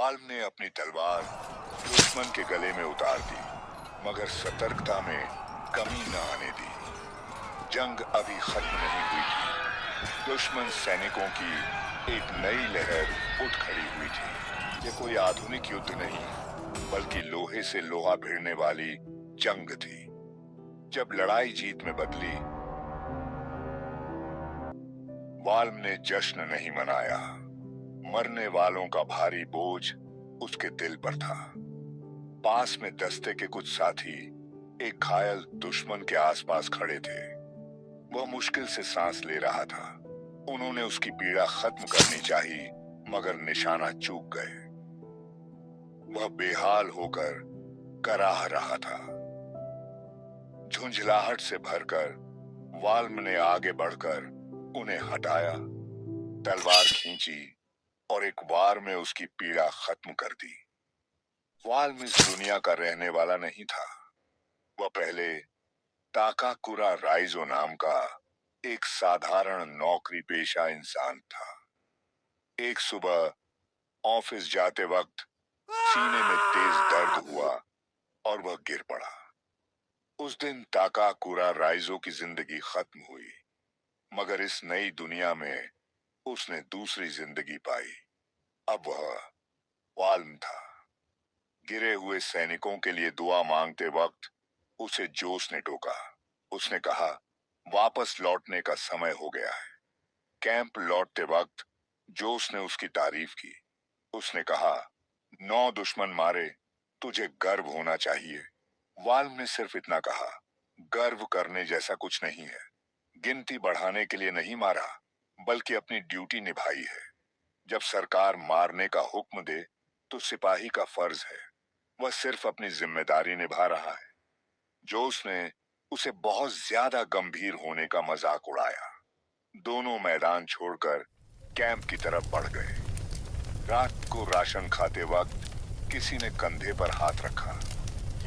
वाल्म ने अपनी तलवार दुश्मन के गले में उतार दी, मगर सतर्कता में कमी न आने दी। जंग अभी खत्म नहीं हुई थी। दुश्मन सैनिकों की एक नई लहर उठ खड़ी हुई थी। ये कोई आधुनिक युद्ध नहीं, बल्कि लोहे से लोहा भिड़ने वाली जंग थी। जब लड़ाई जीत में बदली, वाल्म ने जश्न नहीं मनाया। मरने वालों का भारी बोझ उसके दिल पर था। पास में दस्ते के कुछ साथी एक घायल दुश्मन के आसपास खड़े थे। वह मुश्किल से सांस ले रहा था। उन्होंने उसकी पीड़ा खत्म करनी चाहिए, मगर निशाना चूक गए। वह बेहाल होकर कराह रहा था। झुंझलाहट से भरकर वाल्म ने आगे बढ़कर उन्हें हटाया, तलवार खींची और एक वार में उसकी पीड़ा खत्म कर दी। वाल्म इस दुनिया का रहने वाला नहीं था। वह पहले ताकाकुरा राइजो नाम का एक साधारण नौकरी पेशा इंसान था। एक सुबह ऑफिस जाते वक्त सीने में तेज दर्द हुआ और वह गिर पड़ा। उस दिन ताकाकुरा राइजो की जिंदगी खत्म हुई, मगर इस नई दुनिया में उसने दूसरी जिंदगी पाई। अब वह वाल्म था। गिरे हुए सैनिकों के लिए दुआ मांगते वक्त उसे जोश ने टोका। उसने कहा, वापस लौटने का समय हो गया है। कैंप लौटते वक्त जोश ने उसकी तारीफ की। उसने कहा, 9 दुश्मन मारे, तुझे गर्व होना चाहिए। वाल्म ने सिर्फ इतना कहा, गर्व करने जैसा कुछ नहीं है। गिनती बढ़ाने के लिए नहीं मारा, बल्कि अपनी ड्यूटी निभाई है। जब सरकार मारने का हुक्म दे तो सिपाही का फर्ज है। वह सिर्फ अपनी जिम्मेदारी निभा रहा है। जोश ने उसे बहुत ज्यादा गंभीर होने का मजाक उड़ाया। दोनों मैदान छोड़कर कैंप की तरफ बढ़ गए। रात को राशन खाते वक्त किसी ने कंधे पर हाथ रखा।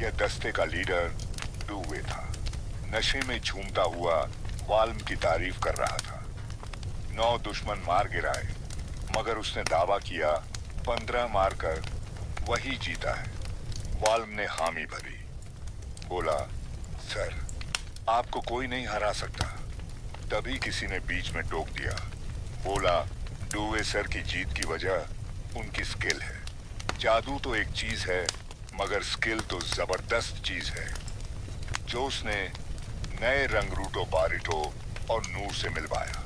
यह दस्ते का लीडर डूवे था। नशे में झूमता हुआ वाल्म की तारीफ कर रहा था। 9 दुश्मन मार गिराए, मगर उसने दावा किया 15 मारकर वही जीता है। वाल्म ने हामी भरी। बोला, सर, आपको कोई नहीं हरा सकता। तभी किसी ने बीच में टोक दिया। बोला, डूवे सर की जीत की वजह उनकी स्किल है। जादू तो एक चीज है, मगर स्किल तो जबरदस्त चीज है। जोश ने नए रंगरूटो बारिटो और नूर से मिलवाया।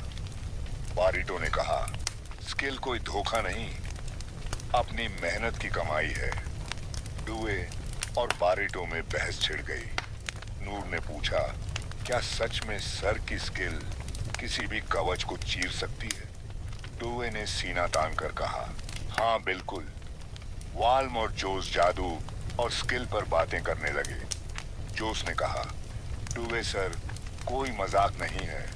बारिटो ने कहा, स्किल कोई धोखा नहीं, अपनी मेहनत की कमाई है। डुए और बारिटो में बहस छिड़ गई। नूर ने पूछा, क्या सच में सर की स्किल किसी भी कवच को चीर सकती है? डुए ने सीना तान कर कहा, हाँ बिल्कुल। वाल्म और जोश जादू और स्किल पर बातें करने लगे। जोश ने कहा, डुवे सर कोई मजाक नहीं है।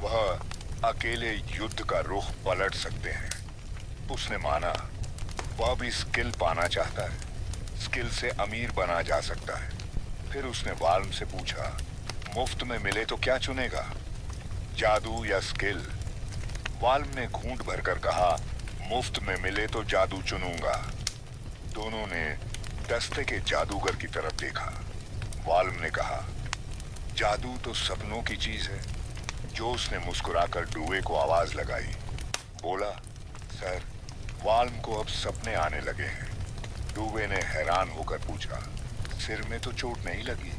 वह अकेले युद्ध का रुख पलट सकते हैं। उसने माना, वह भी स्किल पाना चाहता है। स्किल से अमीर बना जा सकता है। फिर उसने वाल्म से पूछा, मुफ्त में मिले तो क्या चुनेगा, जादू या स्किल? वाल्म ने घूंट भरकर कहा, मुफ्त में मिले तो जादू चुनूंगा। दोनों ने दस्ते के जादूगर की तरफ देखा। वाल्म ने कहा, जादू तो सपनों की चीज है। जोश ने मुस्कुराकर डुए को आवाज लगाई। बोला, सर, वाल्म को अब सपने आने लगे हैं। डुवे ने हैरान होकर पूछा, सिर में तो चोट नहीं लगी?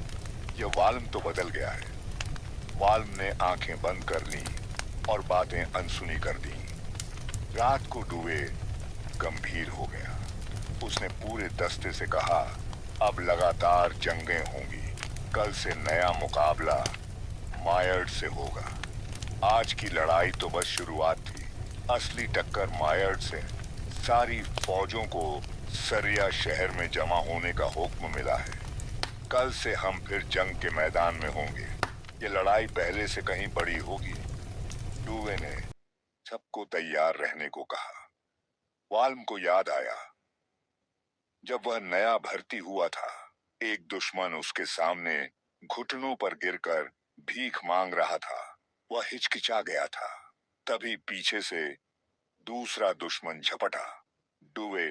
यह वाल्म तो बदल गया है। वाल्म ने आंखें बंद कर ली और बातें अनसुनी कर दी। रात को डुवे गंभीर हो गया। उसने पूरे दस्ते से कहा, अब लगातार जंगें होंगी। कल से नया मुकाबला मायर्ड से होगा। आज की लड़ाई तो बस शुरुआत थी। असली टक्कर मायर्ड से। सारी फौजों को सरिया शहर में जमा होने का हुक्म मिला है। कल से हम फिर जंग के मैदान में होंगे। ये लड़ाई पहले से कहीं बड़ी होगी। डुवे ने सबको तैयार रहने को कहा। वाल्म को याद आया, जब वह नया भर्ती हुआ था, एक दुश्मन उसके सामने घुटनों पर गिरकर भीख मांग रहा था। वह हिचकिचा गया था। तभी पीछे से दूसरा दुश्मन झपटा। डुवे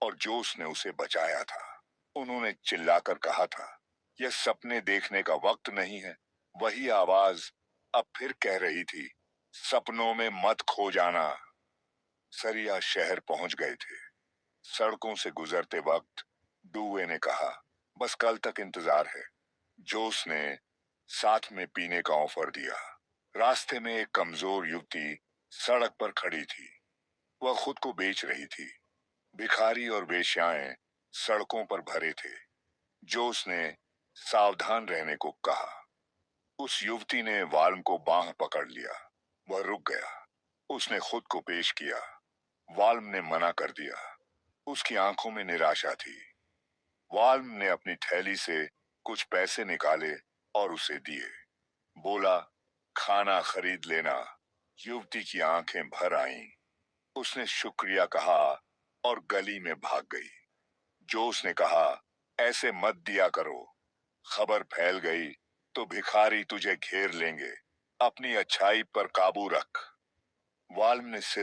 और और जोश ने उसे बचाया था। उन्होंने चिल्लाकर कहा था, यह सपने देखने का वक्त नहीं है। वही आवाज अब फिर कह रही थी, सपनों में मत खो जाना। सरिया शहर पहुंच गए थे। सड़कों से गुजरते वक्त डूए ने कहा, बस कल तक इंतजार है। जोश ने साथ में पीने का ऑफर दिया। रास्ते में एक कमजोर युवती सड़क पर खड़ी थी। वह खुद को बेच रही थी। भिखारी और वेश्याएं सड़कों पर भरे थे। जोश ने सावधान रहने को कहा। उस युवती ने वाल्म को बांह पकड़ लिया। वह रुक गया। उसने खुद को पेश किया। वाल्म ने मना कर दिया। उसकी आंखों में निराशा थी। वाल्म ने अपनी थैली से कुछ पैसे निकाले और उसे दिए। बोला, खाना खरीद लेना। युवती की आंखें भर आईं। उसने शुक्रिया कहा और गली में भाग गई। जोश ने कहा, ऐसे मत दिया करो। खबर फैल गई तो भिखारी तुझे घेर लेंगे। अपनी अच्छाई पर काबू रख। वाल्म ने सिर